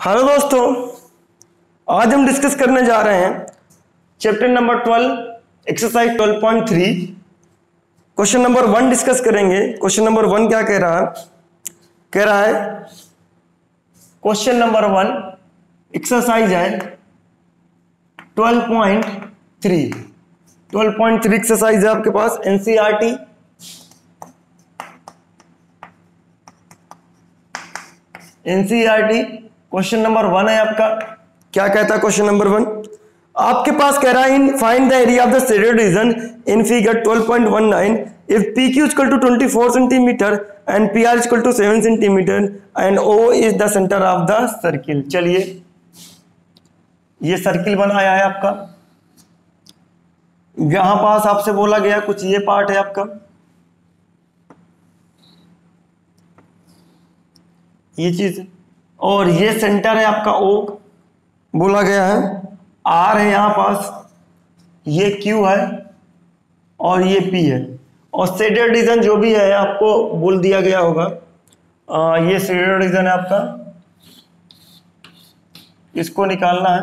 Hello दोस्तों, आज हम डिस्कस करने जा रहे हैं chapter number 12 exercise 12.3। Question number 1 discuss करेंगे। क्वेश्चन नंबर 1 क्या कह रहा है? क्वेश्चन नंबर 1 एक्सरसाइज है 12.3। 12.3 एक्सरसाइज है आपके पास एनसीईआरटी क्वेश्चन नंबर 1 है आपका। क्या कहता है क्वेश्चन नंबर 1? आपके पास कह रहा है in find the area of the shaded region in figure 12.19 if PQ equal to 24 centimetre and PR equal to 7 centimetre and O is the centre of the circle. चलिए, ये सर्किल बनाया है आपका। यहां पास आपसे बोला गया कुछ ये पार्ट है आपका, ये चीज, और ये सेंटर है आपका O बोला गया है। R है यहाँ पास, ये Q है और ये P है। और शेडेड रीजन जो भी है आपको बोल दिया गया होगा, ये शेडेड रीजन है आपका, इसको निकालना है।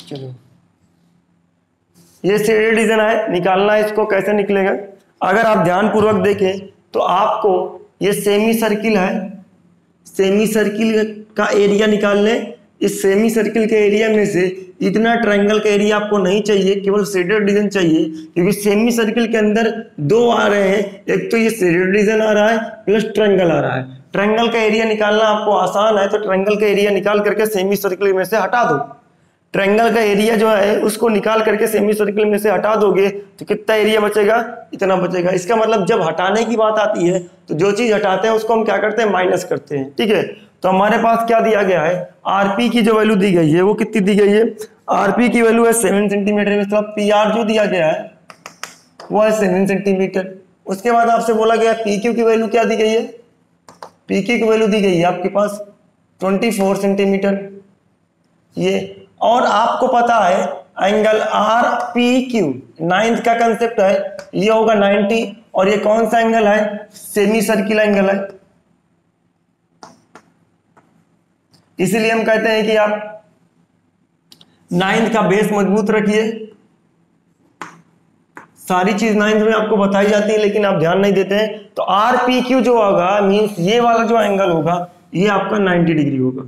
चलो, ये शेडेड रीजन है, निकालना है इसको। कैसे निकलेगा? अगर आप ध्यानपूर्वक देखें तो आपको ये सेमी सर्किल है, सेमी सर्किल का एरिया निकाल लें। इस सेमी सर्किल के एरिया में से इतना ट्रायंगल का एरिया आपको नहीं चाहिए, केवल शेडेड रीजन चाहिए, क्योंकि सेमी सर्किल के अंदर दो आ रहे हैं, एक तो ये शेडेड रीजन आ रहा है प्लस ट्रायंगल आ रहा है। ट्रायंगल का एरिया निकालना आपको आसान है, तो ट्रायंगल का एरिया निकाल करके सेमी सर्किल में से हटा दो। ट्रायंगल का एरिया जो है उसको निकाल करके सेमी सर्किल में से हटा दोगे तो कितना एरिया बचेगा? इतना बचेगा। इसका मतलब जब हटाने की बात आती है तो जो चीज हटाते हैं उसको हम क्या करते हैं? माइनस करते हैं। ठीक है, तो हमारे पास क्या दिया गया है? आरपी की जो वैल्यू दी गई है वो कितनी दी गई है? आरपी की वैल्यू है 7 सेंटीमीटर। मतलब PR जो दिया गया है वो है 7 सेंटीमीटर। उसके बाद आपसे बोला गया PQ की वैल्यू क्या दी गई है? PQ की वैल्यू दी गई है आपके पास 24 सेंटीमीटर ये। और आपको पता है एंगल RPQ, 9th का कंसेप्ट है, ये होगा 90। और ये कौन सा एंगल है? सेमी सर्किल एंगल है। इसीलिए हम कहते हैं कि आप 9th का बेस मजबूत रखिए। सारी चीज 9th में आपको बताई जाती है लेकिन आप ध्यान नहीं देते हैं। तो RPQ जो होगा मींस ये वाला जो एंगल होगा ये आपका 90 डिग्री होगा।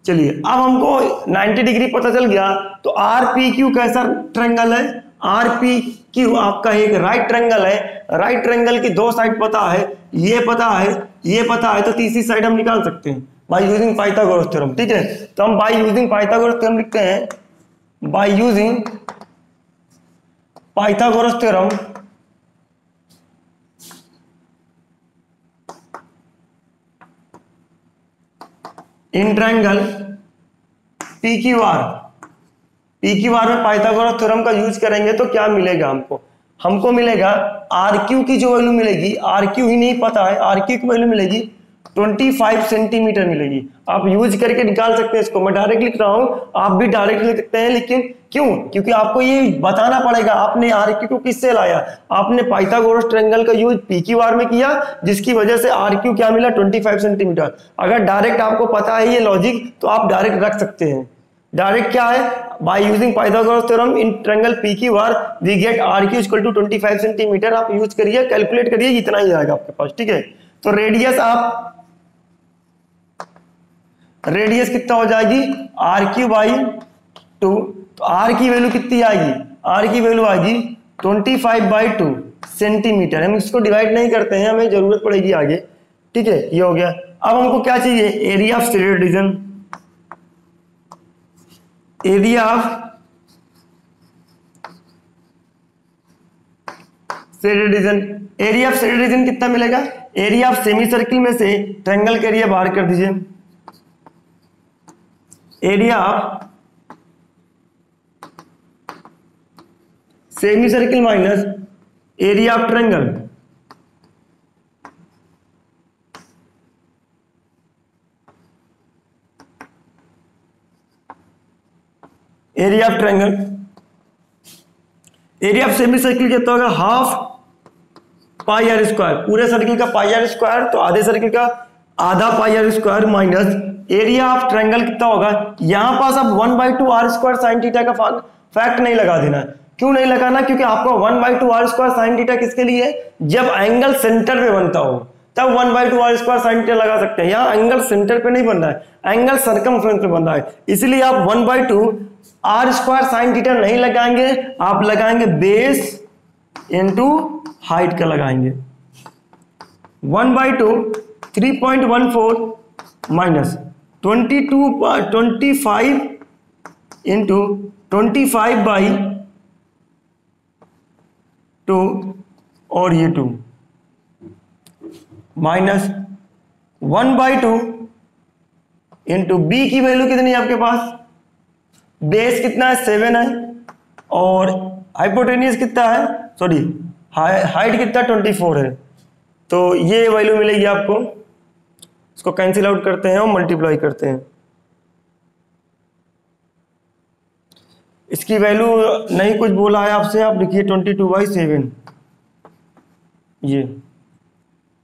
चलिए, अब हमको 90 डिग्री पता चल गया, तो RPQ कैसा ट्रायंगल है? RPQ आपका एक राइट ट्रायंगल है। राइट ट्रायंगल की दो साइड पता है, ये पता है, ये पता है, तो तीसरी साइड हम निकाल सकते हैं बाय यूजिंग पाइथागोरस थ्योरम। ठीक है, तो हम बाय यूजिंग पाइथागोरस थ्योरम लिखते हैं, bye using Pythagoras theorem in triangle PQR। PQR में पाइथागोरस थ्योरम का यूज करेंगे तो क्या मिलेगा हमको? हमको मिलेगा RQ की जो वैल्यू मिलेगी, RQ ही नहीं पता है, RQ की वैल्यू मिलेगी 25 सेंटीमीटर मिलेगी। आप यूज करके निकाल सकते हैं इसको। मैं डायरेक्ट लिख रहा हूं, आप भी डायरेक्ट लिख सकते हैं, लेकिन क्यों? क्योंकि आपको ये बताना पड़ेगा आपने RQ को किससे लाया। आपने पाइथागोरस ट्रायंगल का यूज PQR में किया, जिसकी वजह से RQ क्या मिला? 25 सेंटीमीटर। अगर डायरेक्ट आपको पता है ये लॉजिक तो आप डायरेक्ट रख सकते हैं। डायरेक्ट क्या है? By using Pythagoras theorem in triangle PQR we get RQ equal to 25 centimetre. आप यूज करिए, कैलकुलेट करिए, इतना ही आएगा आपके पास। ठीक है, तो रेडियस रेडियस कितना हो जाएगी? RQ by 2। तो R की वैल्यू कितनी आएगी? R की वैल्यू आएगी 25/2 सेंटीमीटर। हम इसको डिवाइड नहीं करते हैं, हमें जरूरत पड़ेगी आगे। ठीक है, ये हो गया। अब हमको क्या चाहिए? Area of shaded region. Area of shaded region, area of shaded reason कितना मिलेगा? एरिया ऑफ सेमी सर्किल में से ट्रायंगल का एरिया बाहर कर दीजिए। Area of semi circle minus area of triangle. Area of triangle, area of semi circle कितना होगा? Half pi r square. पूरे सर्किल का पाई आर स्क्वायर, तो आधे सर्किल का आधा pi r square minus area of triangle कितना होगा। यहां पास अब 1/2 आर स्क्वायर साइन थीटा का फैक्ट नहीं लगा देना। क्यों नहीं लगाना, क्योंकि आपको 1/2 आर स्क्वायर साइन थीटा किसके लिए, जब एंगल सेंटर पे बनता हो तब 1/2 आर स्क्वायर साइन थीटा लगा सकते हैं। यहाँ एंगल सेंटर पे नहीं बन रहा है, एंगल सर्कमफ्रेंस पे बन रहा है, इसलिए आप 1/2 आर स्क्वायर साइन थीटा नहीं लगाएंगे, आप लगाएंगे बेस इनटू हाइट का लगाएंगे। 1/2 3.14 माइनस 25 इंटू 25/2 और ये 2 माइनस 1/2 इंटू बी की वैल्यू कितनी है आपके पास, बेस कितना है 7 है और हाइपोटेन्यूज कितना है, सॉरी हाइट कितना 24 है, तो ये वैल्यू मिलेगी आपको। इसको कैंसिल आउट करते हैं और मल्टीप्लाई करते हैं। इसकी वैल्यू नहीं कुछ बोला है आपसे, आप लिखिए 22/7 ये,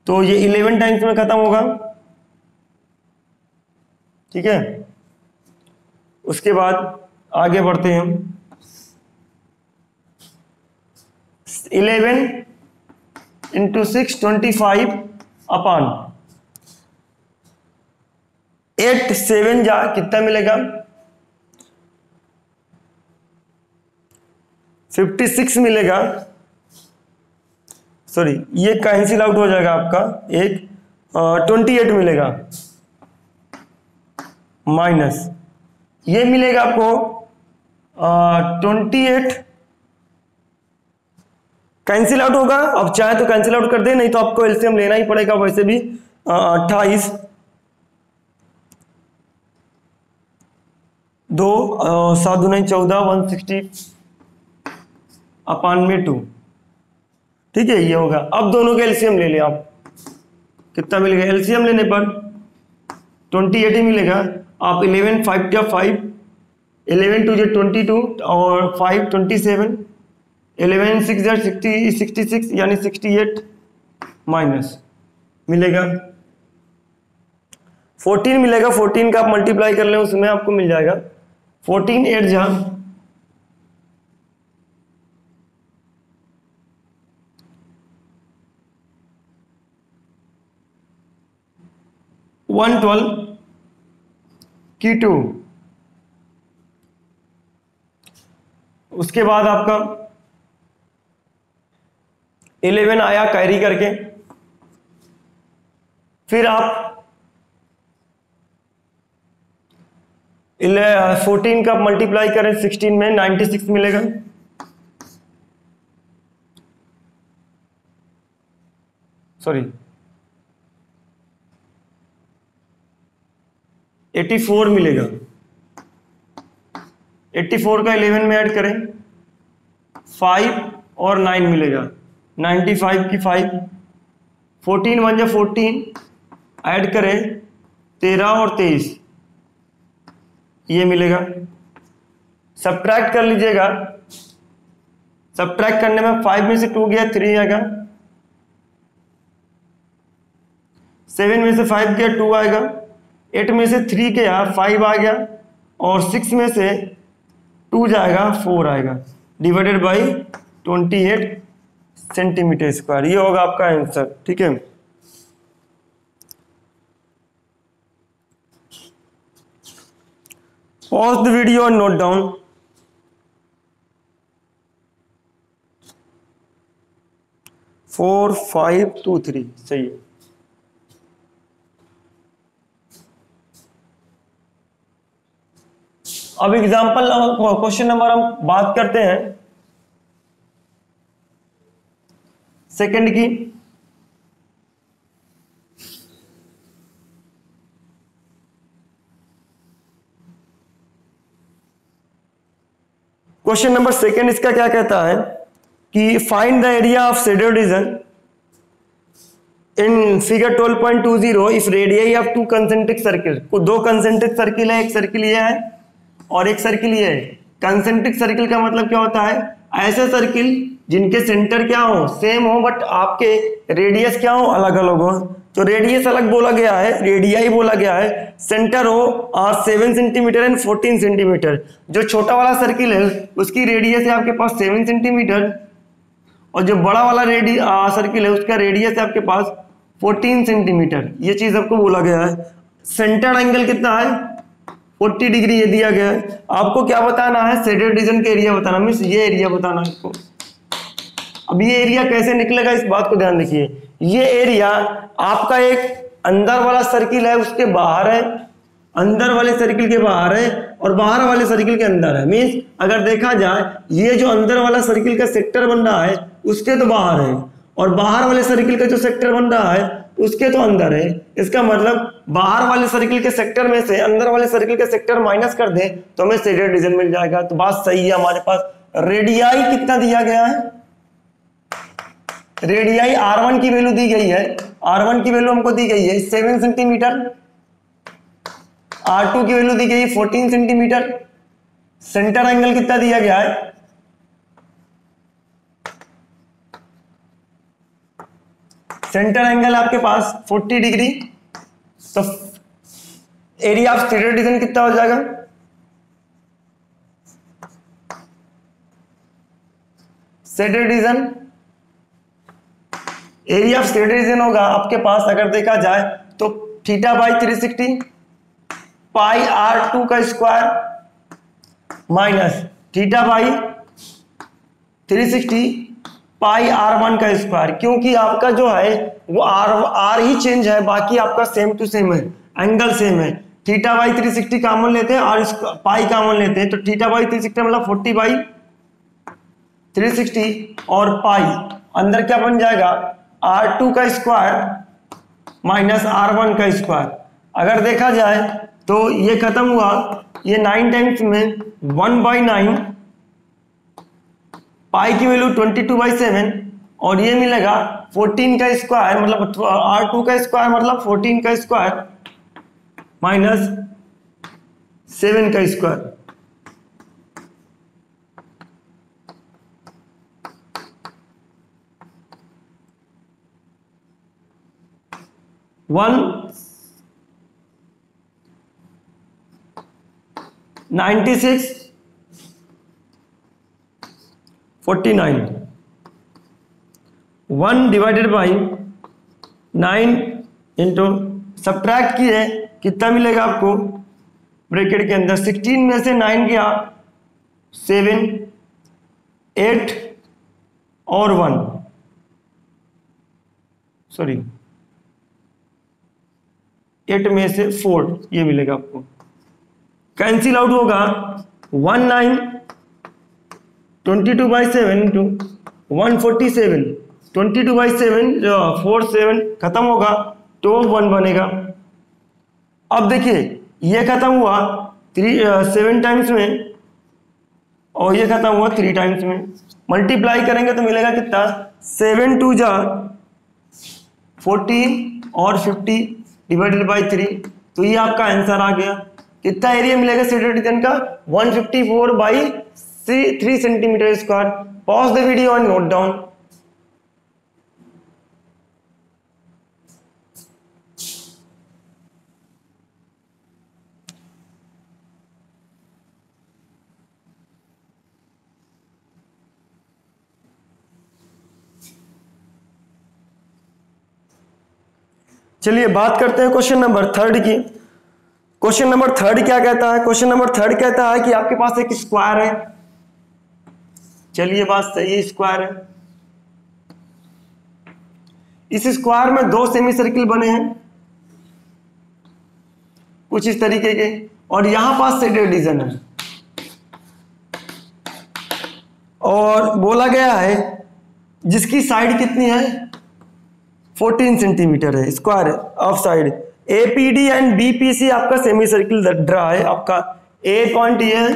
तो ये 11 टाइम्स में खत्म होगा, ठीक है। उसके बाद आगे बढ़ते हैं हम। 11 इंटू 6 25 अपान 8 7 जा कितना मिलेगा 56 मिलेगा, सॉरी ये कैंसिल आउट हो जाएगा आपका, एक 28 मिलेगा माइनस ये मिलेगा आपको 28 कैंसिल आउट होगा। अब चाहे तो कैंसिल आउट कर दे, नहीं तो आपको एलसीएम लेना ही पड़ेगा वैसे भी। 28 2 7 दूनी 14 160 अपान में 2, ठीक है ये होगा। अब दोनों का एलसीएम ले लें आप, कितना मिलेगा, एलसीएम लेने पर 28 ही मिलेगा। आप 11 5 क्या 5 11 2 22 और 5 27 11 6 66 यानी 68 माइनस मिलेगा 14 मिलेगा। 14 का आप मल्टीप्लाई कर लें उसमें आपको मिल जाएगा 14 8 जहां 112 की 2। उसके बाद आपका 11 आया कैरी करके, फिर आप 14 का मल्टीप्लाई करें 16 में 96 मिलेगा, सॉरी 84 मिलेगा। 84 का 11 में ऐड करें 5 और 9 मिलेगा 95 की 5 14 1 या 14 ऐड करें 13 और 23 ये मिलेगा। सब्ट्रैक्ट कर लीजिएगा, सब्ट्रैक्ट करने में 5 में से 2 गया 3 आएगा, 7 में से 5 गया 2 आएगा, 8 में से 3 गया 5 आ गया और 6 में से 2 जाएगा 4 आएगा, डिवाइडेड बाई 28 सेंटीमीटर स्क्वायर। ये होगा आपका आंसर, ठीक है। पॉज द वीडियो और नोट डाउन। फोर 5 2 3 सही है। अब एग्जाम्पल क्वेश्चन नंबर हम बात करते हैं सेकंड की। क्वेश्चन नंबर सेकंड इसका क्या कहता है कि find the area of shaded region in figure 12.20 if radius of two concentric circle. दो कंसेंट्रिक सर्किल है, एक सर्किल ये है और एक सर्किल ये है। कंसेंट्रिक सर्किल का मतलब क्या होता है, ऐसे सर्किल जिनके सेंटर क्या हो सेम हो बट आपके रेडियस क्या हो अलग अलग हो। तो रेडियस अलग बोला गया है, रेडियाई बोला गया है। सेंटर हो 7 सेंटीमीटर एंड 14 सेंटीमीटर। जो छोटा वाला सर्किल है उसकी रेडियस है आपके पास 7 सेंटीमीटर, और जो बड़ा वाला सर्किल है उसका रेडियस है आपके पास 14 सेंटीमीटर। ये चीज आपको बोला गया है। सेंटर एंगल कितना है 40 डिग्री ये दिया गया है। आपको क्या बताना है, शेडेड रीजन का एरिया बताना, मीन्स ये एरिया बताना है आपको। अब ये एरिया कैसे निकलेगा इस बात को ध्यान रखिए। ये एरिया आपका एक अंदर वाला सर्किल है उसके बाहर है, अंदर वाले सर्किल के बाहर है और बाहर वाले सर्किल के अंदर है। मीन्स अगर देखा जाए ये जो अंदर वाला सर्किल का सेक्टर बन रहा है उसके तो बाहर है, और बाहर वाले सर्किल का जो सेक्टर बन रहा है उसके तो अंदर है। इसका मतलब बाहर वाले सर्किल के सेक्टर में से अंदर वाले सर्किल के सेक्टर माइनस कर दें तो हमें शेडेड रीजन मिल जाएगा। तो बात सही है हमारे पास। रेडियाई कितना दिया गया है, रेडियाई R1 की वैल्यू दी गई है, R1 की वैल्यू हमको दी गई है 7 सेंटीमीटर, R2 की वैल्यू दी गई है 14 सेंटीमीटर। सेंटर एंगल कितना दिया गया है, सेंटर एंगल आपके पास 40 डिग्री। तो एरिया ऑफ शेडेड रीजन कितना हो जाएगा, shaded region, area of shaded reason होगा आपके पास अगर देखा जाए तो थीटा बाई 360 पाई R2 का square minus theta by 360 pi R1 का स्क्वायर। क्योंकि आपका जो है वो R ही चेंज है, बाकी आपका सेम टू सेम है, एंगल सेम है। थीटा बाई 360 कॉमन लेते हैं और पाई कॉमन लेते हैं, तो थीटा बाई 360 मतलब 40 बाई 360 और पाई अंदर क्या बन जाएगा R2 का स्क्वायर माइनस R1 का स्क्वायर। अगर देखा जाए तो ये खत्म हुआ, ये 9 टाइम्स में 1/9, पाई की वैल्यू 22/7 और ये मिलेगा 14 का स्क्वायर मतलब R2 का स्क्वायर मतलब 14 का स्क्वायर माइनस 7 का square. One 96 49 1 divided by 9 into subtract किए कितना मिलेगा आपको ब्रैकेट के अंदर 16 में से 9 गया 7 8 और 1 सॉरी 8 में से 4 ये मिलेगा आपको। कैंसिल आउट होगा 19 22/7 इंटू 147 22/7 4 7 खत्म होगा तो 1 बनेगा। अब देखिए ये खत्म हुआ 7 टाइम्स में और ये खत्म हुआ 3 टाइम्स में, मल्टीप्लाई करेंगे तो मिलेगा कितना 7 2 जा 14 और 50 डिवाइडेड बाई 3। तो ये आपका आंसर आ गया। कितना एरिया मिलेगा शेडेड रीजन का 154/3 centimetre square. Pause the video और नोट डाउन। चलिए बात करते हैं क्वेश्चन नंबर 3 की। क्वेश्चन नंबर 3 क्या कहता है, क्वेश्चन नंबर 3 कहता है कि आपके पास एक स्क्वायर है। चलिए बात सही है, स्क्वायर है। इस स्क्वायर में 2 सेमी सर्किल बने हैं कुछ इस तरीके के, और यहां पास शेडेड रीजन है और बोला गया है जिसकी साइड कितनी है 14 सेंटीमीटर है। Square of side APD and BPC आपका सेमी सर्किल ड्रा है। आपका ए पॉइंट ये है,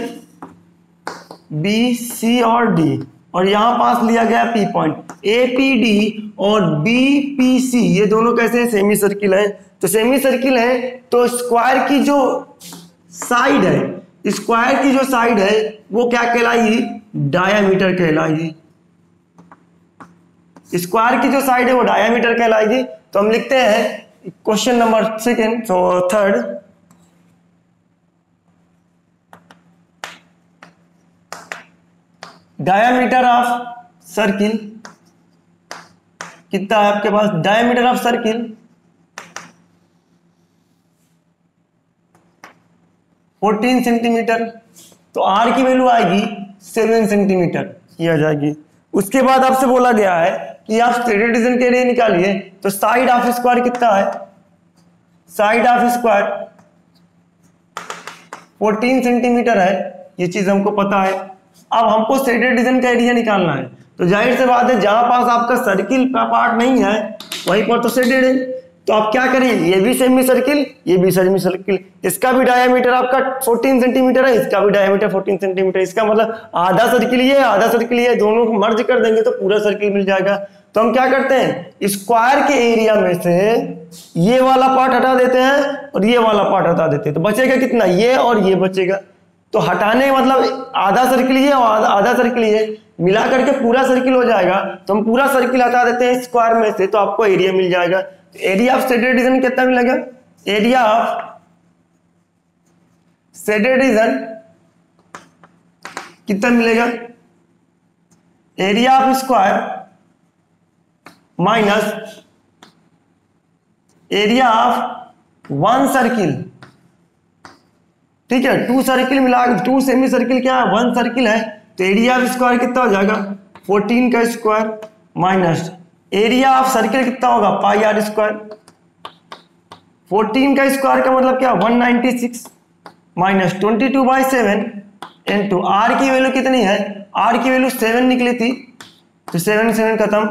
बी सी और डी, और यहां पास लिया गया पी पॉइंट। एपीडी और बीपीसी ये दोनों कैसे हैं सेमी सर्किल है। तो सेमी सर्किल है तो स्क्वायर की जो साइड है, स्क्वायर की जो साइड है वो क्या कहलाएगी डायामीटर कहलाएगी। स्क्वायर की जो साइड है वो डायामीटर कहलाएगी। तो हम लिखते हैं question number third, diameter of circle कितना है आपके पास, डायामीटर ऑफ सर्किल 14 सेंटीमीटर, तो आर की वैल्यू आएगी 7 सेंटीमीटर, ये आ जाएगी। उसके बाद आपसे बोला गया है कि आप स्टेटेड रीजन के लिए निकालिए, तो साइड ऑफ स्क्वायर कितना है, साइड ऑफ स्क्वायर 14 सेंटीमीटर है, ये चीज हमको पता है। अब हमको स्टेटेड रीजन का एरिया निकालना है, तो जाहिर से बात है जहां पास आपका सर्किल का पार्ट नहीं है वहीं पर तो स्टेटेड है, तो आप क्या करिए, ये भी सेमी सर्किल, ये भी सेमी सर्किल, इसका भी डायमीटर आपका 14 सेंटीमीटर है, इसका भी डायमीटर 14 सेंटीमीटर, इसका मतलब आधा सर्किल ये आधा सर्किल ये, दोनों को मर्ज कर देंगे तो पूरा सर्किल मिल जाएगा। तो हम क्या करते हैं, स्क्वायर के एरिया में से ये वाला पार्ट हटा देते हैं और ये वाला पार्ट हटा देते हैं, तो बचेगा कितना, ये और ये बचेगा। तो हटाने मतलब आधा सर्किल ये और आधा सर्किल ये मिला करके पूरा सर्किल हो जाएगा, तो हम पूरा सर्किल हटा देते हैं स्क्वायर में से, तो आपको एरिया मिल जाएगा। एरिया ऑफ स्टेटेड रीजन कितना मिलेगा, एरिया ऑफ स्टेटेड रीजन कितना मिलेगा, area of square minus area of one circle, ठीक है, टू सर्किल मिला, टू सेमी सर्किल क्या है, वन सर्किल है, तो एरिया ऑफ स्क्वायर कितना हो जाएगा 14 का square minus area of circle कितना होगा पाई आर स्क्वायर, 14 का स्क्वायर का मतलब क्या 196 माइनस 22/7 इनटू आर की वैल्यू कितनी है, आर की वैल्यू 7 निकली थी, तो 7 7 खत्म,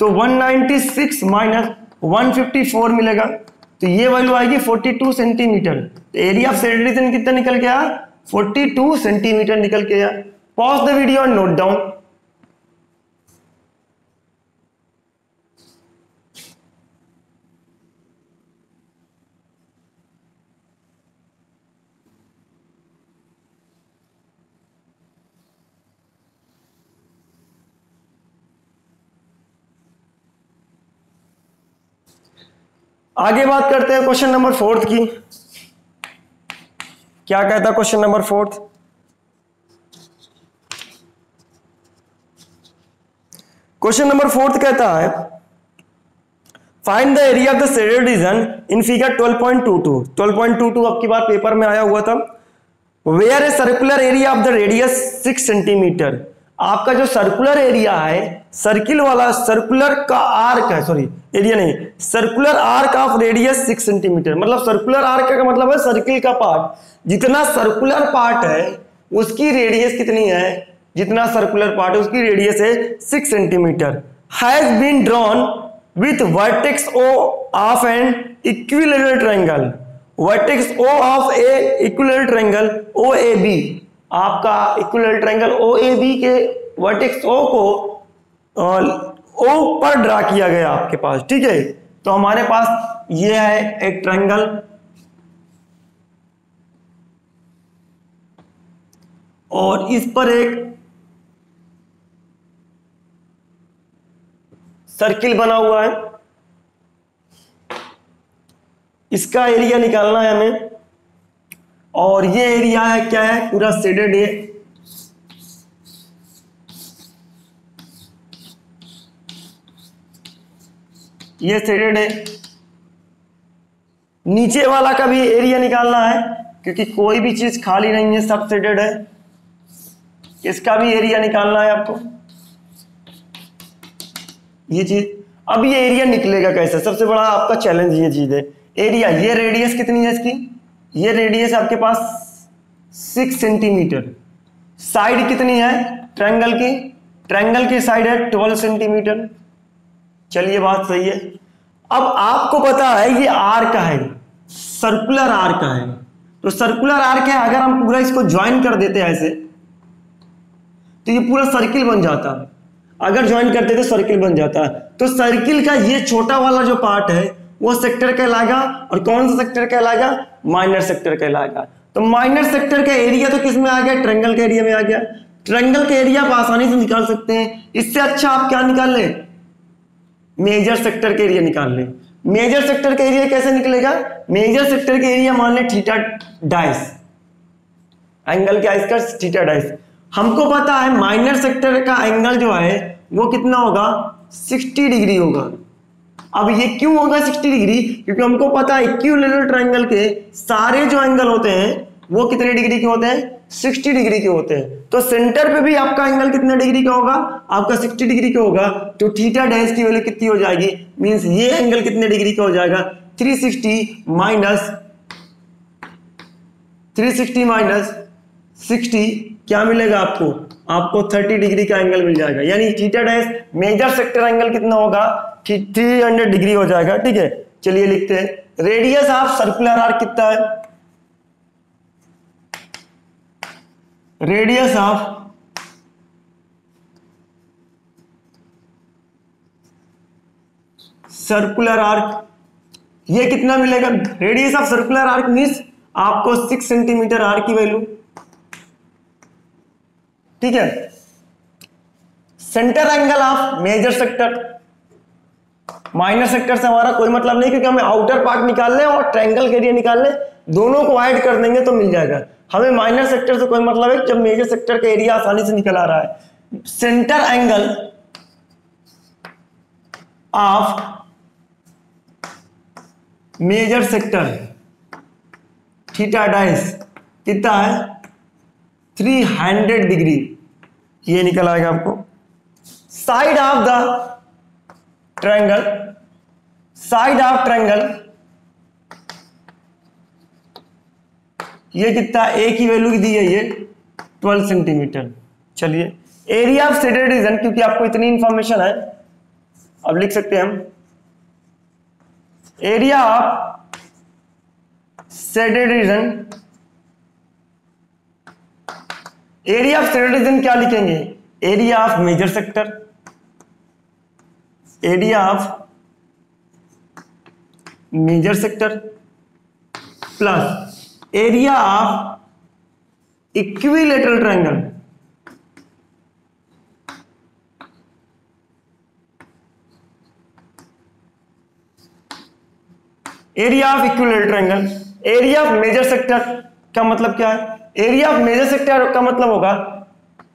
तो 196 माइनस 154 मिलेगा, तो ये वैल्यू आएगी 42 सेंटीमीटर। तो एरिया ऑफ स्टेटेड रीजन कितना निकल गया 42 सेंटीमीटर निकल के आया। Pause the video and note down. आगे बात करते हैं क्वेश्चन नंबर 4 की। क्या कहता है क्वेश्चन नंबर 4? क्वेश्चन नंबर 4 कहता है find the area of the stated region in figure 12.22। 12.22 आपकी बार पेपर में आया हुआ था। Where a circular area of the radius 6 centimetre. आपका जो सर्कुलर एरिया है, सर्किल वाला सर्कुलर का आर्क है, सॉरी एरिया नहीं, circular arc of radius 6 centimetre, मतलब सर्कुलर आर्क का मतलब है सर्किल का पार्ट, जितना सर्कुलर पार्ट है उसकी रेडियस कितनी है, जितना सर्कुलर पार्ट है उसकी रेडियस है 6 centimetre. Has been drawn with vertex O of an equilateral triangle, vertex O of a equilateral triangle O A B. आपका equilateral triangle O A B के वर्टेक्स ओ को O पर draw किया गया आपके पास, ठीक है। तो हमारे पास ये है एक ट्रायंगल और इस पर एक सर्किल बना हुआ है, इसका एरिया निकालना है हमें, और ये एरिया है क्या है पूरा शेडेड है, ये शेडेड है। नीचे वाला का भी एरिया निकालना है क्योंकि कोई भी चीज खाली नहीं है, सब शेडेड है, इसका भी एरिया निकालना है आपको, ये चीज। अब ये एरिया निकलेगा कैसे, सबसे बड़ा आपका चैलेंज ये चीज है। एरिया, ये रेडियस कितनी है इसकी, ये रेडियस आपके पास 6 सेंटीमीटर, साइड कितनी है ट्रायंगल की, ट्रायंगल की साइड है 12 सेंटीमीटर। चलिए बात सही है। अब आपको पता है ये आर्क है, सर्कुलर आर्क है, तो सर्कुलर आर्क है, अगर हम पूरा इसको ज्वाइन कर देते ऐसे तो ये पूरा सर्किल बन जाता, अगर ज्वाइन करते तो सर्किल बन जाता। तो सर्किल का ये छोटा वाला जो पार्ट है वो सेक्टर कहलाएगा, और कौन सा सेक्टर कहलाएगा, माइनर सेक्टर कहलाएगा। तो माइनर सेक्टर का एरिया तो किस में आ गया, ट्रायंगल के एरिया में आ गया। ट्रायंगल के एरिया आप आसानी से निकाल सकते हैं। इससे अच्छा आप क्या निकाल लें, मेजर सेक्टर के एरिया निकाल लें। मेजर सेक्टर का एरिया कैसे निकलेगा? मेजर सेक्टर का एरिया मान ले थीटा डाइस, एंगल क्या इसका? Theta dice. हमको पता है माइनर सेक्टर का एंगल जो है वो कितना होगा? 60 डिग्री होगा। अब ये क्यों होगा 60 डिग्री? क्योंकि हमको पता है इक्विलैटरल ट्रायंगल के सारे जो एंगल होते हैं वो कितने डिग्री के होते हैं? 60 डिग्री के होते हैं। तो सेंटर पे भी आपका एंगल कितने डिग्री का होगा? आपका 60 डिग्री का होगा। तो थीटा डैश की वैल्यू कितनी हो जाएगी? मींस ये एंगल कितने डिग्री का हो जाएगा? 360 माइनस 60 क्या मिलेगा आपको? आपको 30 डिग्री का एंगल मिल जाएगा। यानी theta dash major sector angle कितना होगा? 300 डिग्री हो जाएगा। ठीक है, चलिए लिखते हैं। रेडियस ऑफ सर्कुलर आर्क कितना है? रेडियस ऑफ सर्कुलर आर्क ये कितना मिलेगा? Radius of circular arc means आपको 6 सेंटीमीटर आर की वैल्यू। ठीक है, centre angle of major sector, minor sector से हमारा कोई मतलब नहीं क्योंकि हमें आउटर पार्ट निकालने और ट्रायंगल के एरिया निकालने, दोनों को ऐड कर देंगे तो मिल जाएगा। हमें माइनर सेक्टर से कोई मतलब है जब मेजर सेक्टर का एरिया आसानी से निकल आ रहा है। Centre angle of major sector theta dash कितना है? 300 डिग्री ये निकल आएगा आपको। Side of the triangle, side of triangle ये कितना? ए की वैल्यू दी है ये 12 सेंटीमीटर। चलिए एरिया ऑफ शेडेड रीजन, क्योंकि आपको इतनी इंफॉर्मेशन है अब लिख सकते हैं हम। Area of shaded region, area of shaded region क्या लिखेंगे? Area of major sector, area of major sector plus area of equilateral triangle, area of equilateral triangle. Area of major sector का मतलब क्या है? एरिया ऑफ मेजर सेक्टर का मतलब होगा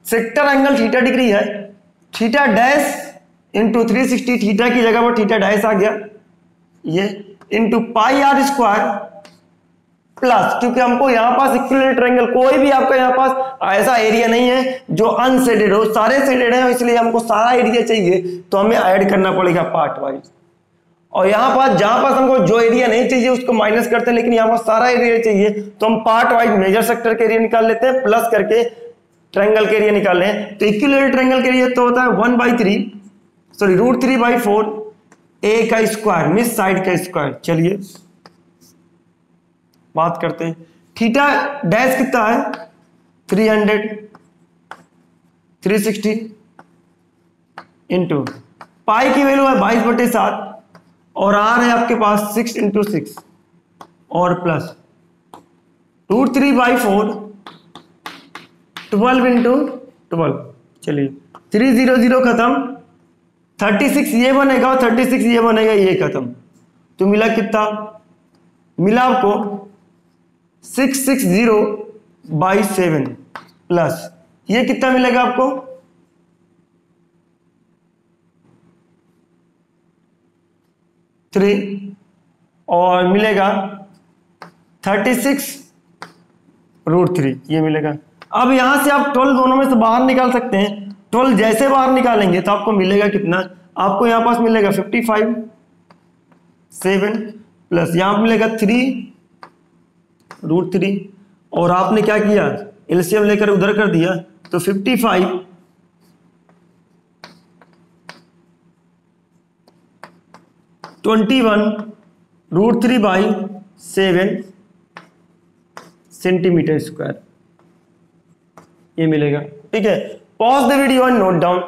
sector angle theta degree है, थीटा डैश इंटू 360, थीटा की जगह पर थीटा डैश आ गया ये, into pi r square plus, क्योंकि हमको यहां पास इक्विलैटरल ट्रायंगल, कोई भी आपका यहां पास ऐसा एरिया नहीं है जो अनशेडेड हो, सारे शेडेड है, इसलिए हमको सारा एरिया चाहिए तो हमें ऐड करना पड़ेगा पार्ट वाइज। और यहां पास जहां पास हमको जो एरिया नहीं चाहिए उसको माइनस करते हैं, लेकिन यहां पास सारा एरिया चाहिए तो हम पार्ट वाइज मेजर सेक्टर के एरिया निकाल लेते हैं प्लस करके ट्रायंगल के एरिया निकाल लें। तो इक्विलैटरल ट्रायंगल के एरिया तो होता है √3/4 ए का स्क्वायर मींस साइड का स्क्वायर। चलिए बात करते हैं। थीटा डैश कितना है? 300, 360 इंटू पाई की वैल्यू है 22/7 और आर है आपके पास 6 × 6 और प्लस √3/4 12 × 12। चलिए 300 खत्म, 36 ये बनेगा और 36 ये बनेगा, ये खत्म। तो मिला कितना? मिला आपको 660/7 प्लस ये कितना मिलेगा आपको? 3 और मिलेगा 36√3 ये मिलेगा। अब यहां से आप 12 दोनों में से बाहर निकाल सकते हैं। 12 जैसे बाहर निकालेंगे तो आपको मिलेगा कितना? आपको यहां पास मिलेगा 55/7 प्लस यहां मिलेगा 3√3 और आपने क्या किया? एलसीएम लेकर उधर कर दिया तो 55 21√3/7 सेंटीमीटर स्क्वायर ये मिलेगा। ठीक है, pause the video and note down.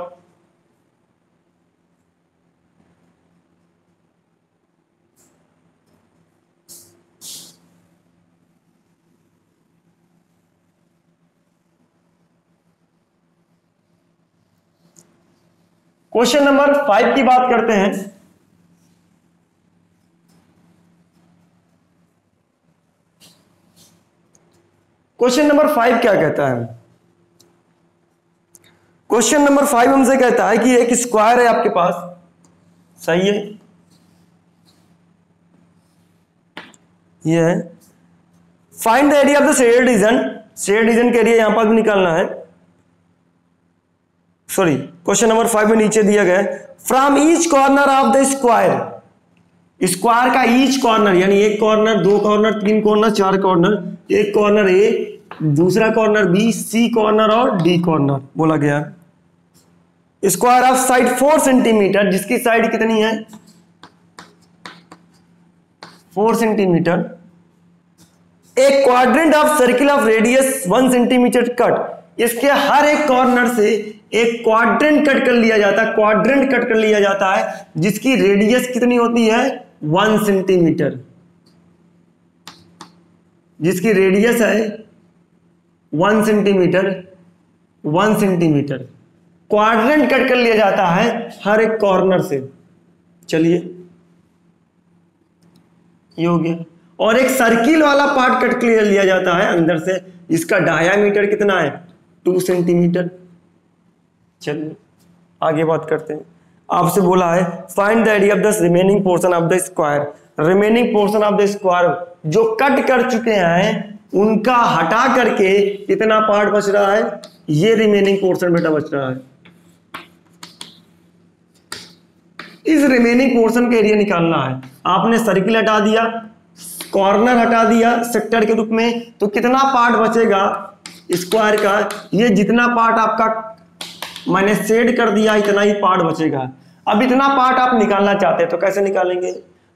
Question number 5 की बात करते हैं। क्वेश्चन नंबर 5 क्या कहता है? क्वेश्चन नंबर 5 हमसे कहता है कि एक स्क्वायर है आपके पास, सही है, ये है। Find the area of the shaded reason, shaded region के एरिया यहां पर भी निकालना है। सॉरी, क्वेश्चन नंबर 5 में नीचे दिया गया है from each corner of the square, square का ईच कॉर्नर यानी एक कॉर्नर, दो कॉर्नर, तीन कॉर्नर, चार कॉर्नर, एक कॉर्नर ए, दूसरा कॉर्नर बी, सी कॉर्नर और डी कॉर्नर बोला गया। स्क्वायर ऑफ साइड 4 सेंटीमीटर, जिसकी साइड कितनी है 4 सेंटीमीटर। एक quadrant of circle of radius 1 centimetre cut, इसके हर एक कॉर्नर से एक क्वाड्रेंट कट कर लिया जाता है, क्वाड्रेंट कट कर लिया जाता है जिसकी रेडियस कितनी होती है 1 सेंटीमीटर, जिसकी रेडियस है 1 सेंटीमीटर, 1 सेंटीमीटर क्वाड्रेंट कट कर लिया जाता है हर एक कॉर्नर से। चलिए ये हो गया। और एक सर्किल वाला पार्ट कट कर लिया जाता है अंदर से, इसका डायामीटर कितना है 2 सेंटीमीटर। चलिए आगे बात करते हैं। आपसे बोला है find the area of the remaining portion of the square, remaining portion of the square जो कट कर चुके हैं उनका हटा करके कितना पार्ट बच रहा है, ये रिमेनिंग पोर्शन बेटा बच रहा है। इस रिमेनिंग पोर्शन का एरिया निकालना है। आपने सर्किल हटा दिया, कॉर्नर हटा दिया सेक्टर के रूप में, तो कितना पार्ट बचेगा स्क्वायर का, ये जितना पार्ट आपका मैंने शेड कर दिया इतना ही पार्ट बचेगा। अब इतना पार्ट आप निकालना चाहते हैं तो कैसे निकालेंगे?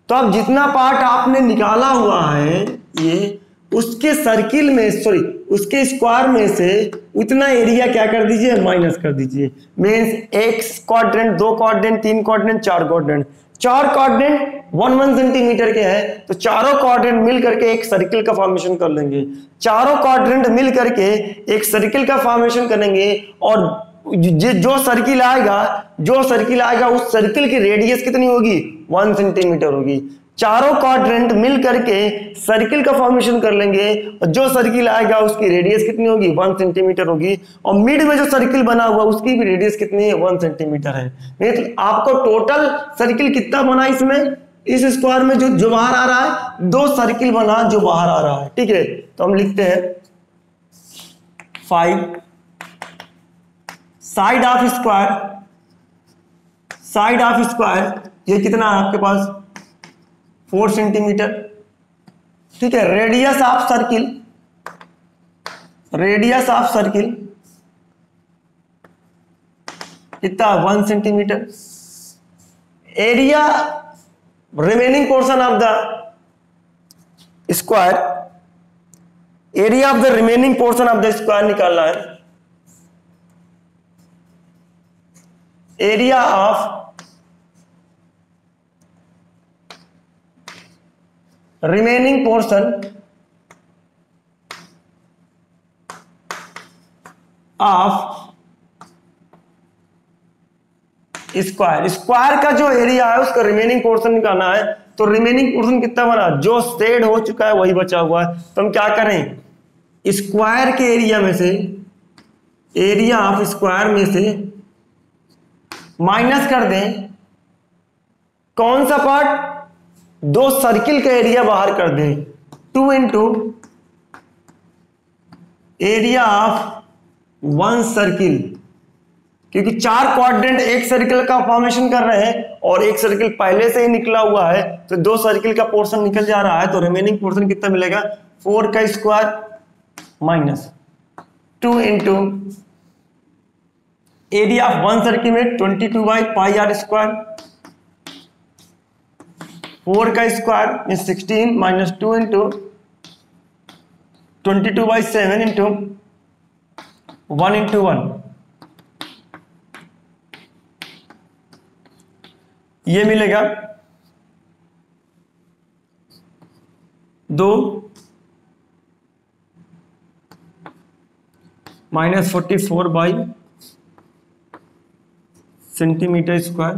तो अब जितना पार्ट आपने निकाला हुआ है ये, उसके सर्किल में सॉरी उसके स्क्वायर में से उतना एरिया क्या कर दीजिए माइनस कर दीजिए। मीन्स एक क्वाड्रेंट, दो क्वाड्रेंट, तीन क्वाड्रेंट, चार क्वाड्रेंट, चार क्वाड्रेंट 1 सेंटीमीटर के हैं तो चारों क्वाड्रेंट मिल करके एक सर्किल का फॉर्मेशन कर लेंगे। चारों क्वाड्रेंट मिल करके एक सर्किल का फॉर्मेशन करेंगे और जो सर्किल आएगा उस सर्किल की रेडियस कितनी होगी 1 सेंटीमीटर होगी। चारों क्वाड्रेंट मिल करके सर्किल का फॉर्मेशन कर लेंगे और जो सर्किल आएगा उसकी रेडियस कितनी होगी 1 सेंटीमीटर होगी। और मिड में जो सर्किल बना हुआ उसकी भी रेडियस कितनी है 1 सेंटीमीटर है। नहीं तो आपको टोटल सर्किल कितना बना इसमें, इस स्क्वायर में जो बाहर आ रहा है 2 सर्किल बना जो बाहर आ रहा है। ठीक है, तो हम लिखते हैं 5 साइड ऑफ स्क्वायर, ये कितना है आपके पास 4 सेंटीमीटर। ठीक है, रेडियस ऑफ सर्किल कितना 1 centimetre. Area remaining portion of the square, area of the remaining portion of the square निकालना है। Area of remaining portion of square, square का जो एरिया है उसका रिमेनिंग पोर्शन निकालना है। तो रिमेनिंग पोर्शन कितना बना, जो शेड हो चुका है वही बचा हुआ है। तो हम क्या करें, स्क्वायर के एरिया में से, एरिया ऑफ स्क्वायर में से माइनस कर दें कौन सा पार्ट, 2 सर्किल का एरिया बाहर कर दें 2 इंटू एरिया ऑफ 1 सर्किल, क्योंकि 4 क्वाड्रेंट एक सर्किल का फॉर्मेशन कर रहे हैं और एक सर्किल पहले से ही निकला हुआ है तो 2 सर्किल का पोर्शन निकल जा रहा है। तो रिमेनिंग पोर्शन कितना मिलेगा 4 का square minus 2 into area of 1 circle में 22/πr स्क्वायर, 4 का स्क्वायर में 16 माइनस 2 इंटू 22/7 इंटू 1 इंटू 1, ये मिलेगा 2 माइनस 44 सेंटीमीटर स्क्वायर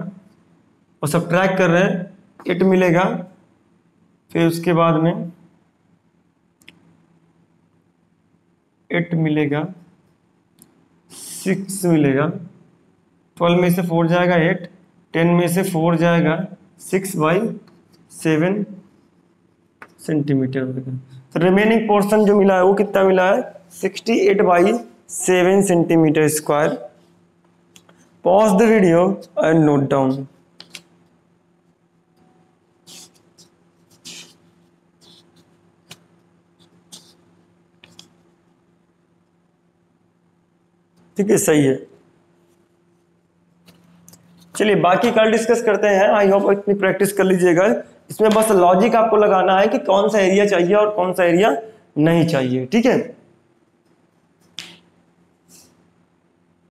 और सब्ट्रैक्ट कर रहे हैं 8 मिलेगा। फिर उसके बाद में 8 मिलेगा, 6 मिलेगा, 12 में से 4 जाएगा 8, 10 में से 4 जाएगा 6/7 सेंटीमीटर होगा। तो रिमेनिंग पोर्शन जो मिला है वो कितना मिला है, 68/7 centimetre square. Pause the video and note down. ठीक है, सही है। चलिए बाकी कल डिस्कस करते हैं। आई होप इतनी प्रैक्टिस कर लीजिएगा। इसमें बस लॉजिक आपको लगाना है कि कौन सा एरिया चाहिए और कौन सा एरिया नहीं चाहिए। ठीक है।